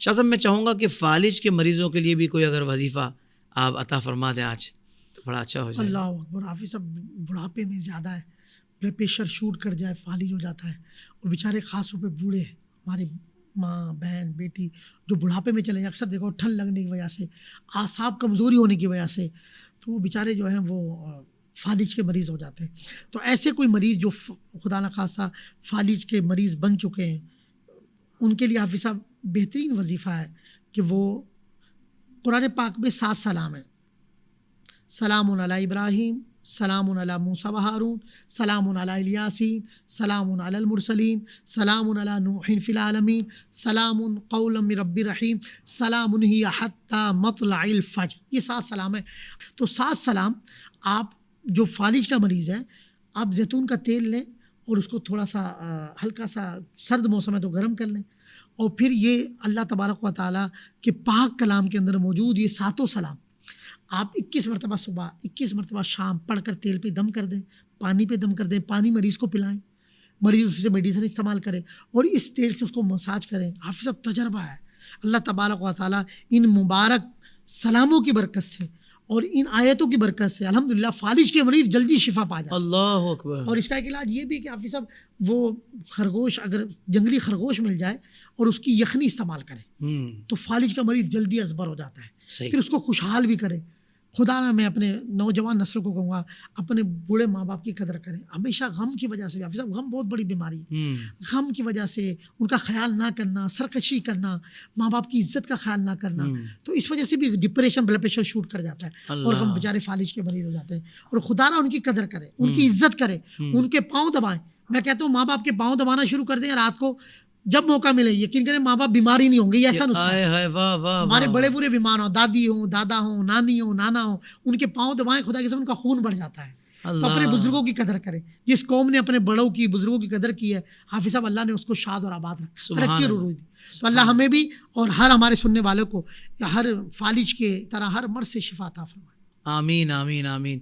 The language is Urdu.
شاہ صاحب میں چاہوں گا کہ فالج کے مریضوں کے لیے بھی کوئی اگر وظیفہ آپ عطا فرما دیں آج تو بڑا اچھا ہو جائے. اللہ اکبر. حافظ صاحب بڑھاپے میں زیادہ ہے, بلڈ پریشر شوٹ کر جائے, فالج ہو جاتا ہے, اور بیچارے خاص طور پہ بوڑھے ہمارے ماں بہن بیٹی جو بڑھاپے میں چلے جائیں, اکثر دیکھو ٹھنڈ لگنے کی وجہ سے, اعصاب کمزوری ہونے کی وجہ سے, تو وہ بیچارے جو ہیں وہ فالج کے مریض ہو جاتے ہیں. تو ایسے کوئی مریض جو خدا نخواستہ فالج کے مریض بن چکے ہیں, ان کے لیے حافظ صاحب بہترین وظیفہ ہے کہ وہ قرآن پاک میں 7 سلام ہیں. سلام علی ابراہیم, سلام علی موسیٰ و ہارون, سلام علی الیاسین, سلام علی المرسلین, سلام علی نوح فی العالمین, سلام قولا من رب رحیم, سلام ہی حتی مطلع الفجر. یہ 7 سلام ہیں. تو 7 سلام آپ جو فالج کا مریض ہے, آپ زیتون کا تیل لیں اور اس کو تھوڑا سا ہلکا سا سرد موسم ہے تو گرم کر لیں, اور پھر یہ اللہ تبارک و تعالیٰ کے پاک کلام کے اندر موجود یہ 7 سلام آپ 21 مرتبہ صبح 21 مرتبہ شام پڑھ کر تیل پہ دم کر دیں, پانی پہ دم کر دیں, پانی مریض کو پلائیں, مریض اس سے میڈیسن استعمال کرے اور اس تیل سے اس کو مساج کریں. حافظ صاحب تجربہ ہے, اللہ تبارک و تعالیٰ ان مبارک سلاموں کی برکت سے اور ان آیتوں کی برکت سے الحمدللہ فالج کے مریض جلدی شفا پا جائے. اللہ اکبر. اور اس کا ایک علاج یہ بھی کہ حافظ صاحب وہ خرگوش, اگر جنگلی خرگوش مل جائے اور اس کی یخنی استعمال کریں تو فالج کا مریض جلدی ازبر ہو جاتا ہے. پھر اس کو خوشحال بھی کریں. خدا نہ میں اپنے نوجوان نسل کو کہوں گا اپنے بوڑھے ماں باپ کی قدر کریں. ہمیشہ غم کی وجہ سے, حافظ صاحب غم بہت بڑی بیماری ہے, غم کی وجہ سے ان کا خیال نہ کرنا, سرکشی کرنا, ماں باپ کی عزت کا خیال نہ کرنا, تو اس وجہ سے بھی ڈپریشن, بلڈ پریشر شوٹ کر جاتا ہے اور ہم بیچارے فالج کے مریض ہو جاتے ہیں. اور خدا نہ ان کی قدر کرے, ان کی عزت کرے, ان کے پاؤں دبائیں. میں کہتا ہوں ماں باپ کے پاؤں دبانا شروع کر دیں رات کو جب موقع ملے. یقین کریں ماں باپ بیمار ہی نہیں ہوں گے, یہ ایسا نسخہ ہے. ہمارے بڑے برے بیمار ہوں, دادی ہوں, دادا ہوں, نانی ہوں, نانا ہوں, ان کے پاؤں دبائیں, خدا کے ساتھ ان کا خون بڑھ جاتا ہے. تو اپنے بزرگوں کی قدر کریں. جس قوم نے اپنے بڑوں کی, بزرگوں کی قدر کی ہے, حافظ صاحب اللہ نے اس کو شاد اور آباد رکھا, ترقی اور عروج دی. تو اللہ ہمیں بھی اور ہر ہمارے سننے والوں کو ہر فالج کے طرح ہر مرض سے شفا عطا فرمائے. آمین آمین آمین.